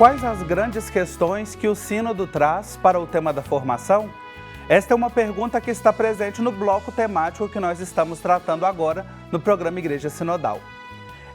Quais as grandes questões que o Sínodo traz para o tema da formação? Esta é uma pergunta que está presente no bloco temático que nós estamos tratando agora no programa Igreja Sinodal.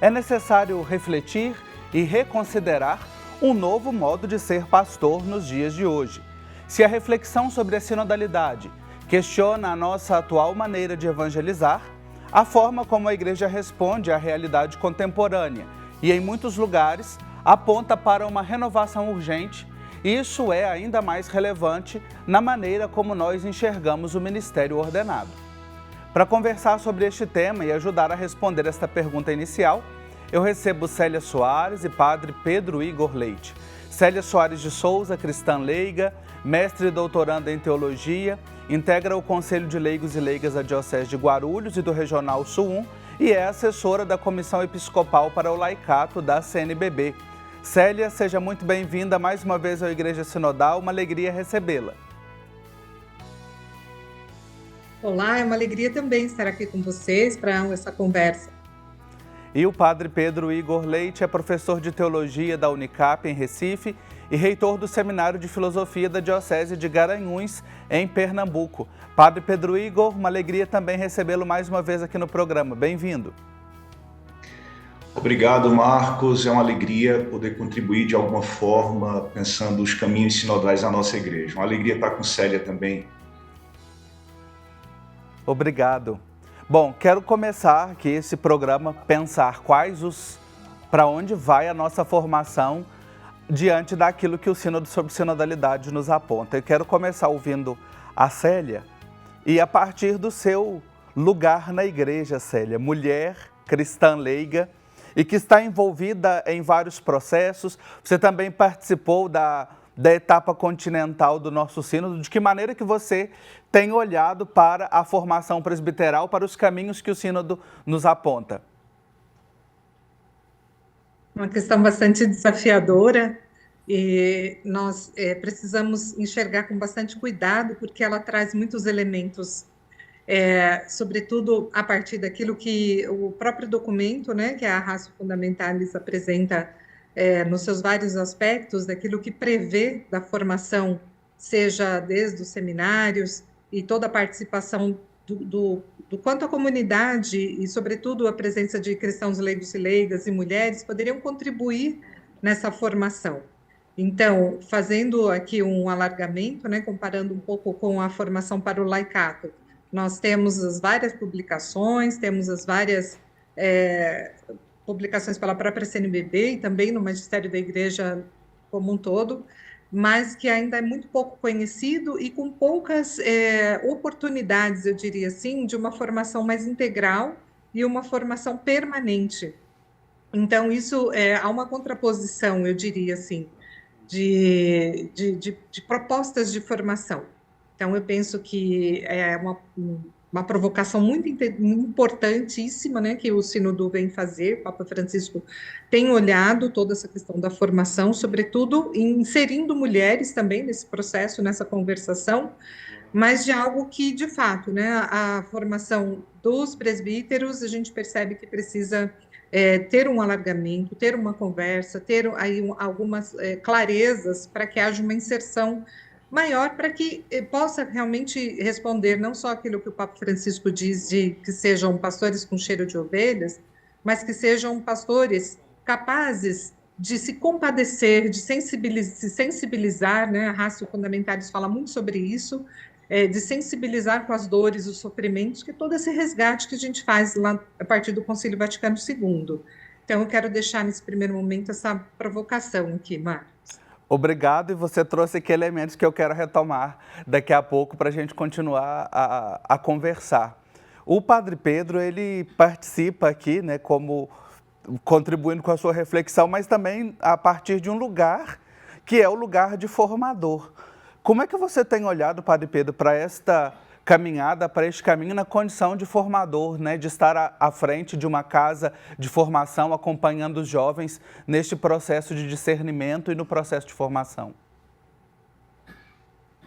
É necessário refletir e reconsiderar um novo modo de ser pastor nos dias de hoje. Se a reflexão sobre a sinodalidade questiona a nossa atual maneira de evangelizar, a forma como a Igreja responde à realidade contemporânea e, em muitos lugares, aponta para uma renovação urgente, e isso é ainda mais relevante na maneira como nós enxergamos o ministério ordenado. Para conversar sobre este tema e ajudar a responder esta pergunta inicial, eu recebo Célia Soares e Padre Pedro Igor Leite. Célia Soares de Souza, cristã leiga, mestre e doutoranda em teologia, integra o Conselho de Leigos e Leigas da Diocese de Guarulhos e do Regional Sul 1 e é assessora da Comissão Episcopal para o Laicato da CNBB. Célia, seja muito bem-vinda mais uma vez à Igreja Sinodal, uma alegria recebê-la. Olá, é uma alegria também estar aqui com vocês para essa conversa. E o Padre Pedro Igor Leite é professor de Teologia da Unicap, em Recife, e reitor do Seminário de Filosofia da Diocese de Garanhuns, em Pernambuco. Padre Pedro Igor, uma alegria também recebê-lo mais uma vez aqui no programa. Bem-vindo. Obrigado, Marcos. É uma alegria poder contribuir de alguma forma, pensando os caminhos sinodais da nossa igreja. Uma alegria estar com Célia também. Obrigado. Bom, quero começar aqui esse programa, pensar para onde vai a nossa formação diante daquilo que o Sínodo sobre Sinodalidade nos aponta. Eu quero começar ouvindo a Célia e a partir do seu lugar na igreja, Célia, mulher cristã leiga, e que está envolvida em vários processos. Você também participou da etapa continental do nosso sínodo. De que maneira que você tem olhado para a formação presbiteral, para os caminhos que o sínodo nos aponta? Uma questão bastante desafiadora e nós precisamos enxergar com bastante cuidado, porque ela traz muitos elementos, sobretudo a partir daquilo que o próprio documento, né, que é a Ratio Fundamentalis, apresenta nos seus vários aspectos, daquilo que prevê da formação, seja desde os seminários e toda a participação do quanto a comunidade e, sobretudo, a presença de cristãos leigos e leigas e mulheres poderiam contribuir nessa formação. Então, fazendo aqui um alargamento, né, comparando um pouco com a formação para o laicato, nós temos as várias publicações, temos as várias publicações pela própria CNBB e também no Magistério da Igreja como um todo, mas que ainda é muito pouco conhecido e com poucas oportunidades, eu diria assim, de uma formação mais integral e uma formação permanente. Então, isso há uma contraposição, eu diria assim, de propostas de formação. Então, eu penso que é uma provocação muito importantíssima, né, que o Sínodo vem fazer. O Papa Francisco tem olhado toda essa questão da formação, sobretudo inserindo mulheres também nesse processo, nessa conversação, mas de algo que, de fato, né, a formação dos presbíteros, a gente percebe que precisa ter um alargamento, ter uma conversa, ter aí algumas clarezas para que haja uma inserção maior, para que possa realmente responder não só aquilo que o Papa Francisco diz de que sejam pastores com cheiro de ovelhas, mas que sejam pastores capazes de se compadecer, de se sensibilizar, né? A Ratio Fundamentalis fala muito sobre isso, de sensibilizar com as dores, os sofrimentos, que é todo esse resgate que a gente faz lá a partir do Concílio Vaticano II. Então, eu quero deixar nesse primeiro momento essa provocação aqui, Marcos. Obrigado, e você trouxe aqui elementos que eu quero retomar daqui a pouco para a gente continuar a conversar. O Padre Pedro, ele participa aqui, né, como contribuindo com a sua reflexão, mas também a partir de um lugar que é o lugar de formador. Como é que você tem olhado, Padre Pedro, para esta caminhada, para este caminho na condição de formador, né, de estar à frente de uma casa de formação, acompanhando os jovens neste processo de discernimento e no processo de formação?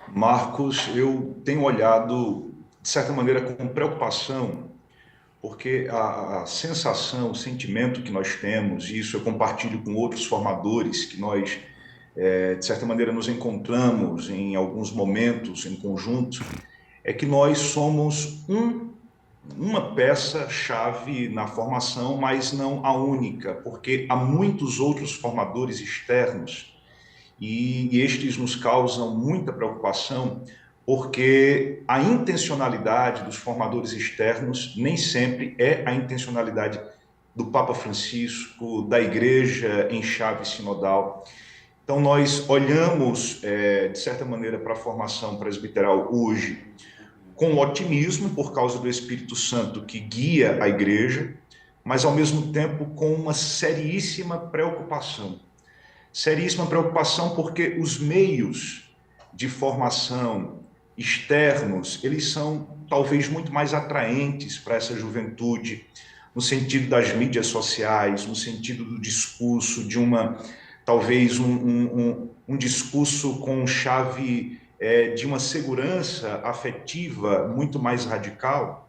Marcos, eu tenho olhado, de certa maneira, com preocupação, porque a sensação, o sentimento que nós temos, e isso eu compartilho com outros formadores que nós de certa maneira nos encontramos em alguns momentos em conjunto, é que nós somos uma peça-chave na formação, mas não a única, porque há muitos outros formadores externos e estes nos causam muita preocupação, porque a intencionalidade dos formadores externos nem sempre é a intencionalidade do Papa Francisco, da Igreja em chave sinodal. Então, nós olhamos, de certa maneira, para a formação presbiteral hoje com otimismo, por causa do Espírito Santo que guia a Igreja, mas, ao mesmo tempo, com uma seríssima preocupação. Seríssima preocupação porque os meios de formação externos, eles são talvez muito mais atraentes para essa juventude, no sentido das mídias sociais, no sentido do discurso, de talvez um discurso com chave de uma segurança afetiva muito mais radical,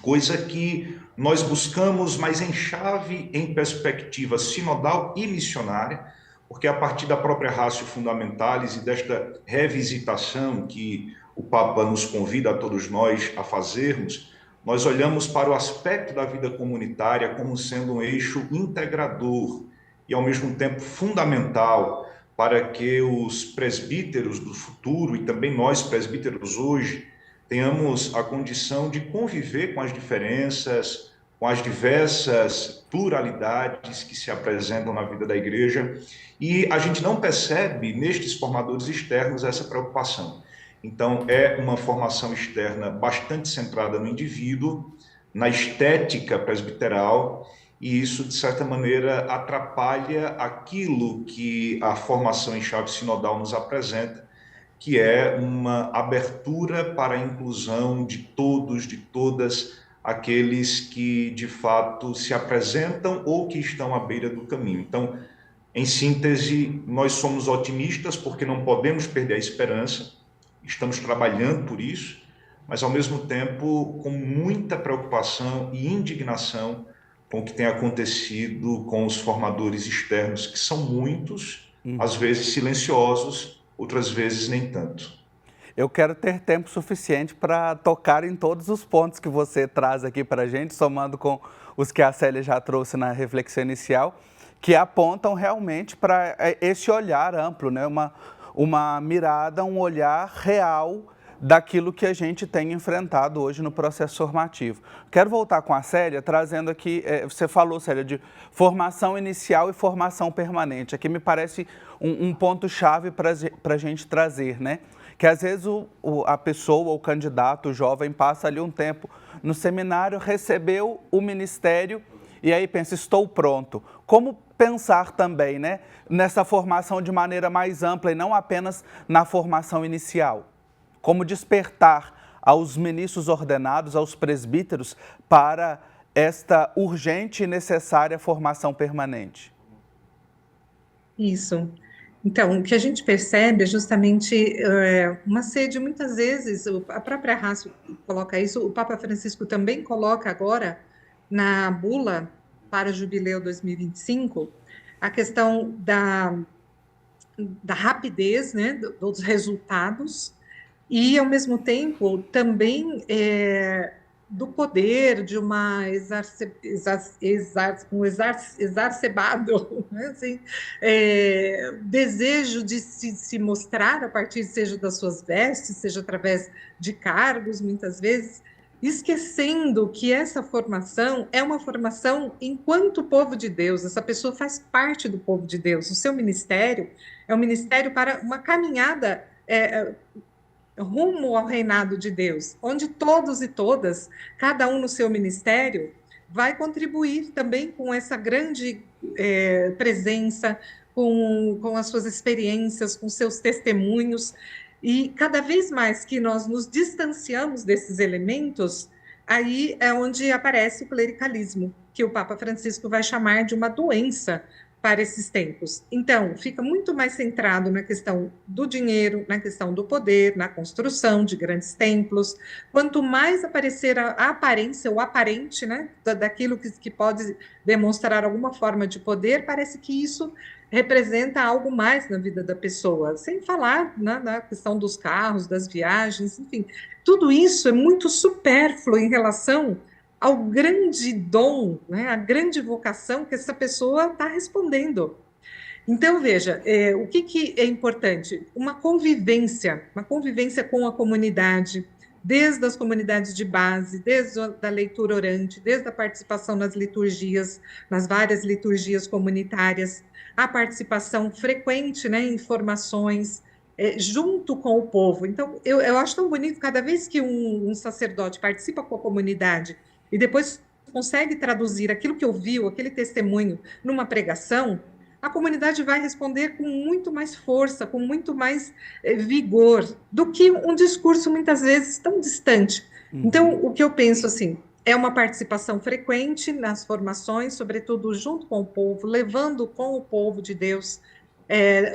coisa que nós buscamos, mas em chave, em perspectiva sinodal e missionária, porque a partir da própria Ratio Fundamentalis e desta revisitação que o Papa nos convida a todos nós a fazermos, nós olhamos para o aspecto da vida comunitária como sendo um eixo integrador e, ao mesmo tempo, fundamental para que os presbíteros do futuro e também nós, presbíteros hoje, tenhamos a condição de conviver com as diferenças, com as diversas pluralidades que se apresentam na vida da Igreja, e a gente não percebe nestes formadores externos essa preocupação. Então, é uma formação externa bastante centrada no indivíduo, na estética presbiteral, e isso, de certa maneira, atrapalha aquilo que a formação em chave sinodal nos apresenta, que é uma abertura para a inclusão de todos, de todas aqueles que, de fato, se apresentam ou que estão à beira do caminho. Então, em síntese, nós somos otimistas porque não podemos perder a esperança, estamos trabalhando por isso, mas, ao mesmo tempo, com muita preocupação e indignação com o que tem acontecido com os formadores externos, que são muitos, às vezes silenciosos, outras vezes nem tanto. Eu quero ter tempo suficiente para tocar em todos os pontos que você traz aqui para a gente, somando com os que a Célia já trouxe na reflexão inicial, que apontam realmente para esse olhar amplo, né? Uma mirada, um olhar real daquilo que a gente tem enfrentado hoje no processo formativo. Quero voltar com a Célia, trazendo aqui, você falou, Célia, de formação inicial e formação permanente. Aqui me parece um ponto-chave para a gente trazer, né? Que às vezes a pessoa, o candidato, o jovem, passa ali um tempo no seminário, recebeu o ministério e aí pensa, estou pronto. Como pensar também, né, nessa formação de maneira mais ampla e não apenas na formação inicial? Como despertar aos ministros ordenados, aos presbíteros, para esta urgente e necessária formação permanente? Isso. Então, o que a gente percebe é justamente uma sede, muitas vezes, a própria Ratio coloca isso, o Papa Francisco também coloca agora, na bula para o Jubileu 2025, a questão da rapidez, né, dos resultados, e, ao mesmo tempo, também do poder de uma exacerbado, né, assim, desejo de se mostrar a partir, seja das suas vestes, seja através de cargos, muitas vezes, esquecendo que essa formação é uma formação enquanto povo de Deus, essa pessoa faz parte do povo de Deus, o seu ministério é um ministério para uma caminhada rumo ao reinado de Deus, onde todos e todas, cada um no seu ministério, vai contribuir também com essa grande presença, com as suas experiências, com seus testemunhos, e cada vez mais que nós nos distanciamos desses elementos, aí é onde aparece o clericalismo, que o Papa Francisco vai chamar de uma doença para esses tempos. Então, fica muito mais centrado na questão do dinheiro, na questão do poder, na construção de grandes templos. Quanto mais aparecer a aparência, o aparente, né, daquilo que pode demonstrar alguma forma de poder, parece que isso representa algo mais na vida da pessoa, sem falar na questão dos carros, das viagens, enfim, tudo isso é muito supérfluo em relação ao grande dom, né, a grande vocação que essa pessoa está respondendo. Então, veja, o que é importante? Uma convivência com a comunidade, desde as comunidades de base, desde a leitura orante, desde a participação nas liturgias, nas várias liturgias comunitárias, a participação frequente, né, em formações, junto com o povo. Então, eu acho tão bonito, cada vez que um sacerdote participa com a comunidade e depois consegue traduzir aquilo que ouviu, aquele testemunho, numa pregação, a comunidade vai responder com muito mais força, com muito mais vigor, do que um discurso muitas vezes tão distante. Então, o que eu penso assim, é uma participação frequente nas formações, sobretudo junto com o povo, levando com o povo de Deus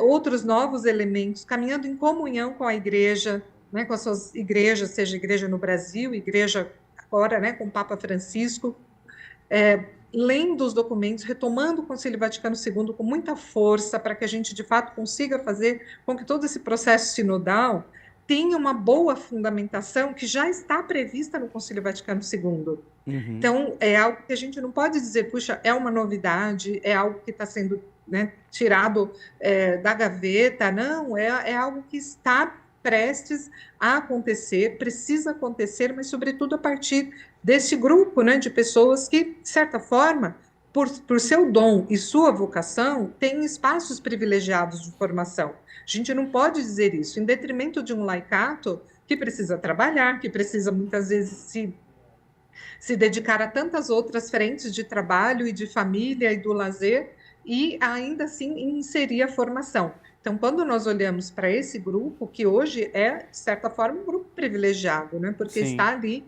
outros novos elementos, caminhando em comunhão com a igreja, né, com as suas igrejas, seja igreja no Brasil, igreja agora, né, com o Papa Francisco, lendo os documentos, retomando o Concílio Vaticano II com muita força, para que a gente, de fato, consiga fazer com que todo esse processo sinodal tenha uma boa fundamentação que já está prevista no Concílio Vaticano II. Então, é algo que a gente não pode dizer, puxa, é uma novidade, é algo que está sendo, né, tirado da gaveta. Não, é algo que está prestes a acontecer, precisa acontecer, mas sobretudo a partir desse grupo, né, de pessoas que, de certa forma, por seu dom e sua vocação, têm espaços privilegiados de formação. A gente não pode dizer isso em detrimento de um laicato que precisa trabalhar, que precisa muitas vezes se dedicar a tantas outras frentes de trabalho e de família e do lazer, e ainda assim inserir a formação. Então, quando nós olhamos para esse grupo, que hoje é, de certa forma, um grupo privilegiado, né? Porque Sim. está ali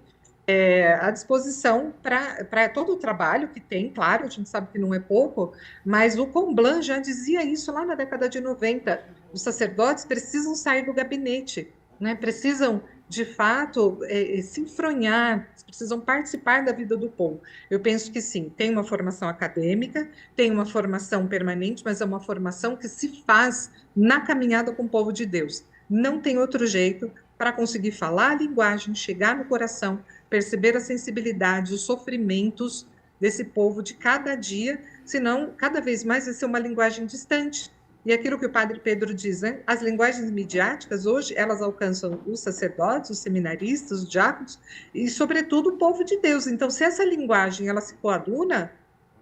à disposição para todo o trabalho que tem, claro, a gente sabe que não é pouco, mas o Comblan já dizia isso lá na década de 90, os sacerdotes precisam sair do gabinete, né? Precisam, de fato, se enfronhar, precisam participar da vida do povo. Eu penso que sim, tem uma formação acadêmica, tem uma formação permanente, mas é uma formação que se faz na caminhada com o povo de Deus. Não tem outro jeito para conseguir falar a linguagem, chegar no coração, perceber a sensibilidade, os sofrimentos desse povo de cada dia, senão cada vez mais vai ser uma linguagem distante. E aquilo que o padre Pedro diz, né? As linguagens midiáticas hoje, elas alcançam os sacerdotes, os seminaristas, os diáconos e, sobretudo, o povo de Deus. Então, se essa linguagem ela se coaduna,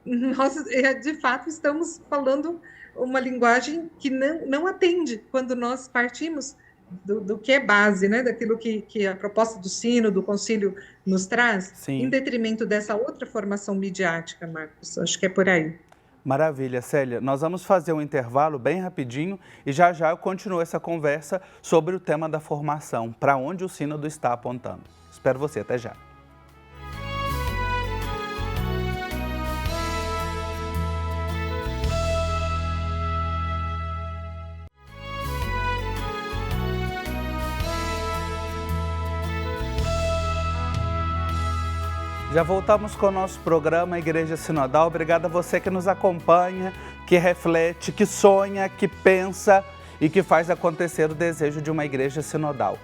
nós, de fato, estamos falando uma linguagem que não atende quando nós partimos do que é base, né? Daquilo que a proposta do Sino, do Concílio nos traz, Sim. Em detrimento dessa outra formação midiática, Marcos. Acho que é por aí. Maravilha, Célia. Nós vamos fazer um intervalo bem rapidinho e já eu continuo essa conversa sobre o tema da formação, para onde o Sínodo está apontando. Espero você, até já. Já voltamos com o nosso programa Igreja Sinodal. Obrigado a você que nos acompanha, que reflete, que sonha, que pensa e que faz acontecer o desejo de uma igreja sinodal.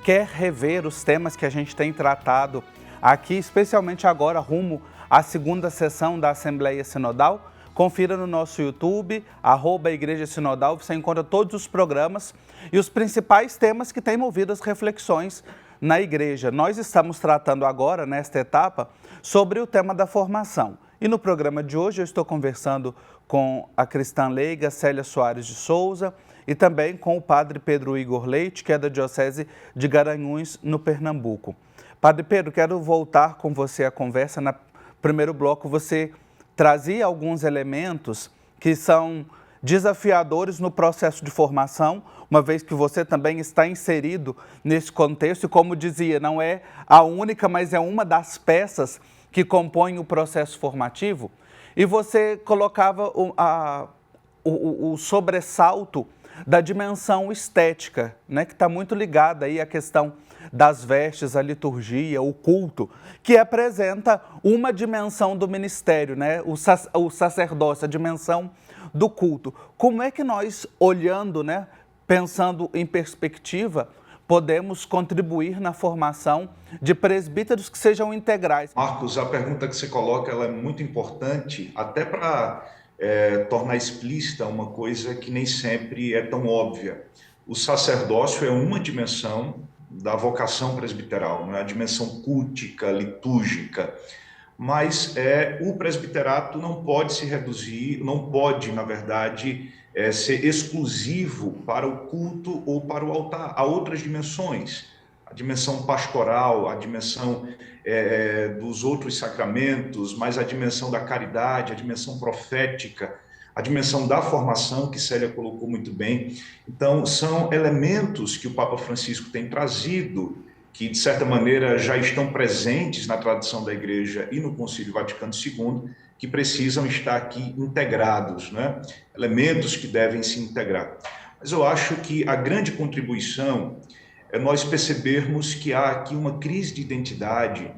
Quer rever os temas que a gente tem tratado aqui, especialmente agora, rumo à segunda sessão da Assembleia Sinodal? Confira no nosso YouTube, @Igreja Sinodal, você encontra todos os programas e os principais temas que têm movido as reflexões na igreja. Nós estamos tratando agora, nesta etapa, sobre o tema da formação. E no programa de hoje eu estou conversando com a cristã leiga Célia Soares de Souza e também com o padre Pedro Igor Leite, que é da Diocese de Garanhuns, no Pernambuco. Padre Pedro, quero voltar com você a conversa. No primeiro bloco você trazia alguns elementos que são desafiadores no processo de formação, uma vez que você também está inserido nesse contexto e, como dizia, não é a única, mas é uma das peças que compõem o processo formativo. E você colocava o sobressalto da dimensão estética, né, que está muito ligada aí à questão das vestes, a liturgia, o culto, que apresenta uma dimensão do ministério, né, o sacerdócio, a dimensão do culto. Como é que nós, olhando, né, pensando em perspectiva, podemos contribuir na formação de presbíteros que sejam integrais? Marcos, a pergunta que você coloca ela é muito importante, até para tornar explícita uma coisa que nem sempre é tão óbvia. O sacerdócio é uma dimensão da vocação presbiteral, não é a dimensão cultica, litúrgica, mas o presbiterato não pode se reduzir, não pode, na verdade, ser exclusivo para o culto ou para o altar. Há outras dimensões, a dimensão pastoral, a dimensão dos outros sacramentos, mas a dimensão da caridade, a dimensão profética, a dimensão da formação, que Célia colocou muito bem. Então, são elementos que o Papa Francisco tem trazido, que, de certa maneira, já estão presentes na tradição da Igreja e no Concílio Vaticano II, que precisam estar aqui integrados, né? Elementos que devem se integrar. Mas eu acho que a grande contribuição é nós percebermos que há aqui uma crise de identidade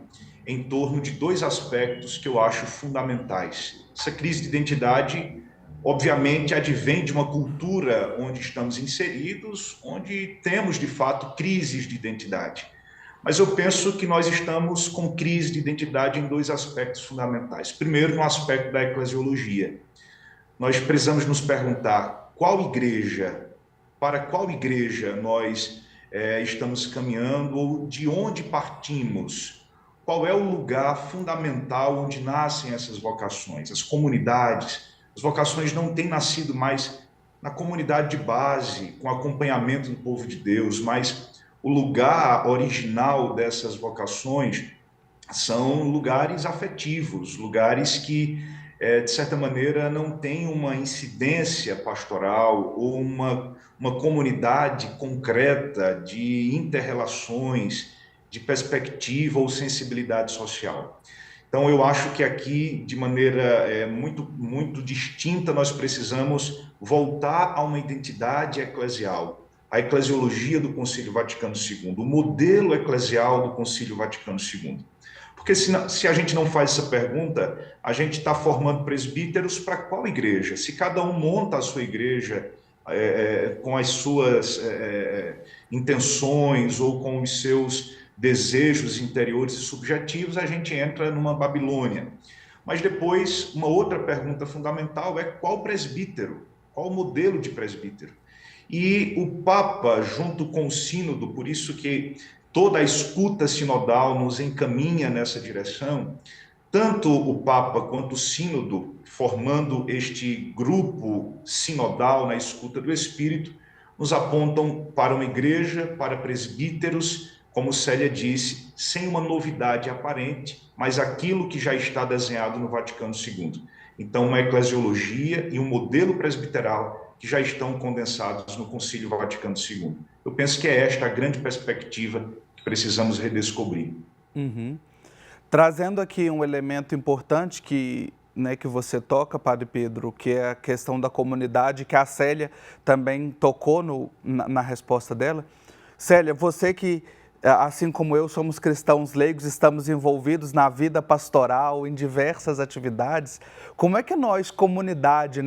em torno de dois aspectos que eu acho fundamentais. Essa crise de identidade, obviamente, advém de uma cultura onde estamos inseridos, onde temos, de fato, crises de identidade. Mas eu penso que nós estamos com crise de identidade em dois aspectos fundamentais. Primeiro, no aspecto da eclesiologia. Nós precisamos nos perguntar para qual igreja nós estamos caminhando, ou de onde partimos, qual é o lugar fundamental onde nascem essas vocações, as comunidades. As vocações não têm nascido mais na comunidade de base, com acompanhamento do povo de Deus, mas o lugar original dessas vocações são lugares afetivos, lugares que, de certa maneira, não têm uma incidência pastoral ou uma comunidade concreta de inter-relações, de perspectiva ou sensibilidade social. Então, eu acho que aqui, de maneira muito distinta, nós precisamos voltar a uma identidade eclesial, a eclesiologia do Concílio Vaticano II, o modelo eclesial do Concílio Vaticano II. Porque se a gente não faz essa pergunta, a gente está formando presbíteros para qual igreja? Se cada um monta a sua igreja com as suas intenções ou com os seus desejos interiores e subjetivos, a gente entra numa Babilônia. Mas depois, uma outra pergunta fundamental é qual presbítero? Qual o modelo de presbítero? E o Papa, junto com o Sínodo, por isso que toda a escuta sinodal nos encaminha nessa direção, tanto o Papa quanto o Sínodo, formando este grupo sinodal na escuta do Espírito, nos apontam para uma igreja, para presbíteros, como Célia disse, sem uma novidade aparente, mas aquilo que já está desenhado no Vaticano II. Então, uma eclesiologia e um modelo presbiteral que já estão condensados no Concílio Vaticano II. Eu penso que é esta a grande perspectiva que precisamos redescobrir. Uhum. Trazendo aqui um elemento importante que você toca, Padre Pedro, que é a questão da comunidade, que a Célia também tocou na resposta dela. Célia, você que, assim como eu, somos cristãos leigos, estamos envolvidos na vida pastoral, em diversas atividades. Como é que nós, comunidade,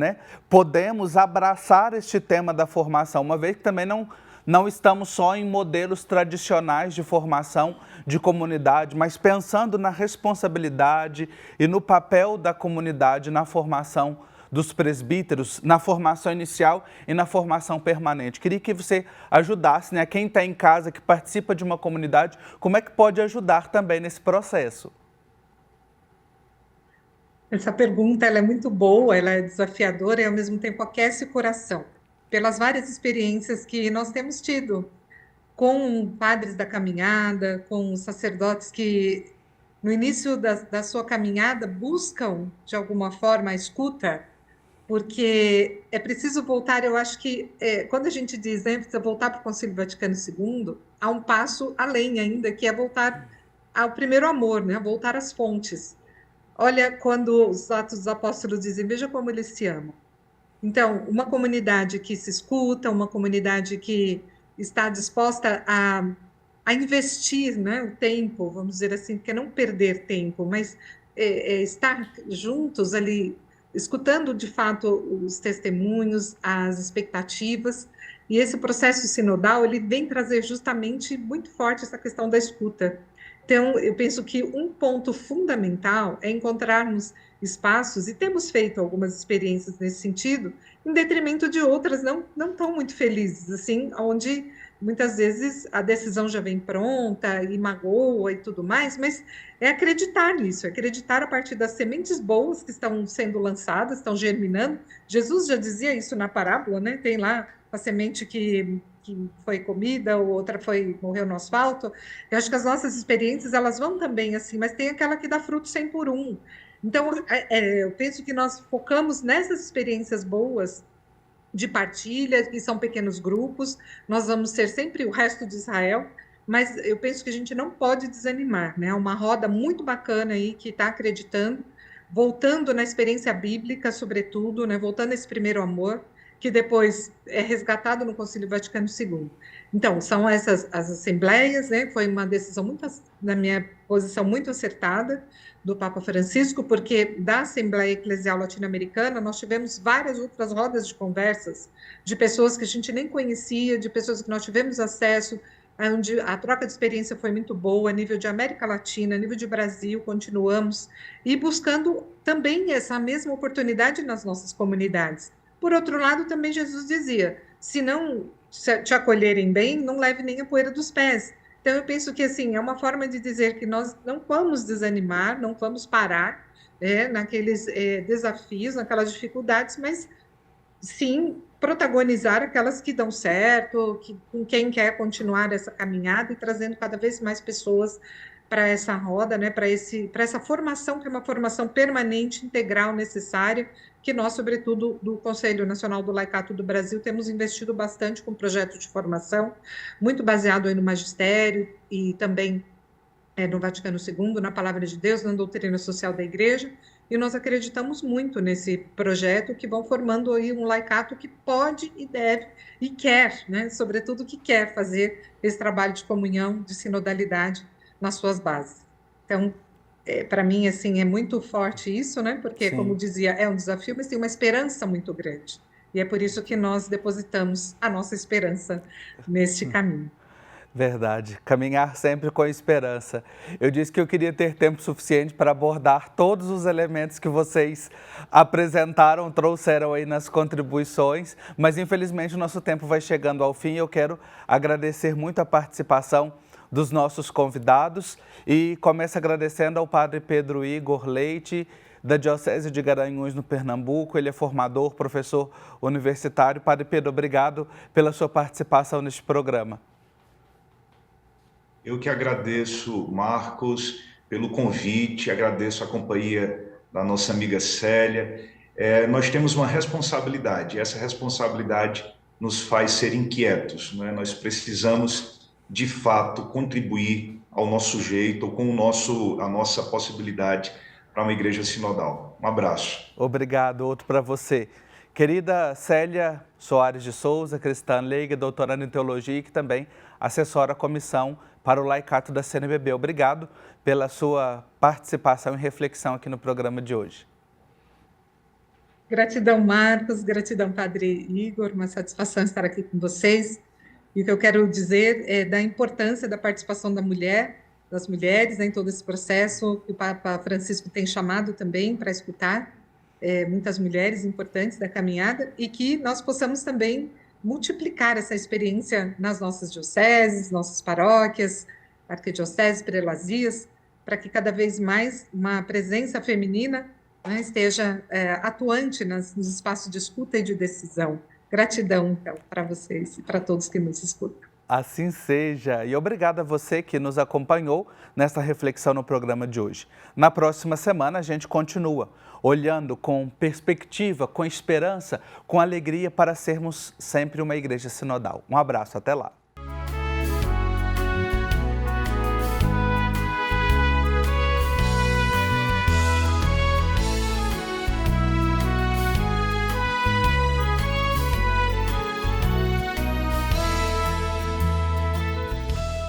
podemos abraçar este tema da formação, uma vez que também não estamos só em modelos tradicionais de formação de comunidade, mas pensando na responsabilidade e no papel da comunidade na formação dos presbíteros, na formação inicial e na formação permanente. Queria que você ajudasse, quem está em casa, que participa de uma comunidade, como é que pode ajudar também nesse processo? Essa pergunta ela é muito boa, ela é desafiadora e, ao mesmo tempo, aquece o coração, pelas várias experiências que nós temos tido com padres da caminhada, com sacerdotes que, no início da sua caminhada, buscam, de alguma forma, a escuta, porque é preciso voltar. Eu acho que, quando a gente diz, precisa voltar para o Concílio Vaticano II, há um passo além ainda, que é voltar ao primeiro amor, voltar às fontes. Olha, quando os Atos dos Apóstolos dizem, veja como eles se amam. Então, uma comunidade que se escuta, uma comunidade que está disposta a investir, né, o tempo, vamos dizer assim, porque não perder tempo, mas estar juntos ali, escutando de fato os testemunhos, as expectativas, e esse processo sinodal, ele vem trazer justamente muito forte essa questão da escuta. Então, eu penso que um ponto fundamental é encontrarmos espaços, e temos feito algumas experiências nesse sentido, em detrimento de outras não tão muito felizes, assim, onde muitas vezes a decisão já vem pronta e magoa e tudo mais, mas é acreditar nisso, é acreditar a partir das sementes boas que estão sendo lançadas, estão germinando. Jesus já dizia isso na parábola, né? Tem lá a semente que foi comida, ou outra morreu no asfalto. Eu acho que as nossas experiências, elas vão também assim, mas tem aquela que dá fruto 100 por um. Então, eu penso que nós focamos nessas experiências boas de partilha, que são pequenos grupos, nós vamos ser sempre o resto de Israel, mas eu penso que a gente não pode desanimar, né? Uma roda muito bacana aí que está acreditando, voltando na experiência bíblica, sobretudo, né? Voltando a esse primeiro amor, que depois é resgatado no Concílio Vaticano II. Então, são essas as assembleias, né? Foi uma decisão muito, na minha posição, muito acertada do Papa Francisco, porque da Assembleia Eclesial Latino-Americana nós tivemos várias outras rodas de conversas de pessoas que a gente nem conhecia, de pessoas que nós tivemos acesso, onde a troca de experiência foi muito boa, a nível de América Latina, a nível de Brasil, continuamos, e buscando também essa mesma oportunidade nas nossas comunidades. Por outro lado, também Jesus dizia, se não te acolherem bem, não leve nem a poeira dos pés. Então, eu penso que, assim, é uma forma de dizer que nós não vamos desanimar, não vamos parar naqueles desafios, naquelas dificuldades, mas sim protagonizar aquelas que dão certo, com quem quer continuar essa caminhada e trazendo cada vez mais pessoas para essa roda, né, para essa formação, que é uma formação permanente, integral, necessária, que nós, sobretudo, do Conselho Nacional do Laicato do Brasil, temos investido bastante com projetos de formação, muito baseado aí no magistério e também no Vaticano II, na Palavra de Deus, na doutrina social da Igreja, e nós acreditamos muito nesse projeto, que vão formando aí um laicato que pode e deve e quer, né, sobretudo que quer fazer esse trabalho de comunhão, de sinodalidade nas suas bases. Então, para mim, assim, é muito forte isso, né? Porque, Sim. como dizia, é um desafio, mas tem uma esperança muito grande. E é por isso que nós depositamos a nossa esperança neste caminho. Verdade, caminhar sempre com esperança. Eu disse que eu queria ter tempo suficiente para abordar todos os elementos que vocês apresentaram, trouxeram aí nas contribuições, mas infelizmente o nosso tempo vai chegando ao fim e eu quero agradecer muito a participação dos nossos convidados e começo agradecendo ao Padre Pedro Igor Leite, da Diocese de Garanhuns, no Pernambuco. Ele é formador, professor universitário. Padre Pedro, obrigado pela sua participação neste programa. Eu que agradeço, Marcos, pelo convite, agradeço a companhia da nossa amiga Célia. Nós temos uma responsabilidade, e essa responsabilidade nos faz ser inquietos, né? Nós precisamos, de fato, contribuir ao nosso jeito, com a nossa possibilidade para uma igreja sinodal. Um abraço. Obrigado, outro para você. Querida Célia Soares de Souza, cristã leiga, doutoranda em teologia e que também assessora a comissão para o laicato da CNBB. Obrigado pela sua participação e reflexão aqui no programa de hoje. Gratidão, Marcos, gratidão, Padre Igor, uma satisfação estar aqui com vocês. E o que eu quero dizer é da importância da participação da mulher, das mulheres, né, em todo esse processo, que o Papa Francisco tem chamado também para escutar muitas mulheres importantes da caminhada, e que nós possamos também multiplicar essa experiência nas nossas dioceses, nossas paróquias, arquidioceses, prelazias, para que cada vez mais uma presença feminina, né, esteja atuante nos espaços de escuta e de decisão. Gratidão, então, para vocês e para todos que nos escutam. Assim seja. E obrigado a você que nos acompanhou nesta reflexão no programa de hoje. Na próxima semana a gente continua olhando com perspectiva, com esperança, com alegria para sermos sempre uma igreja sinodal. Um abraço, até lá.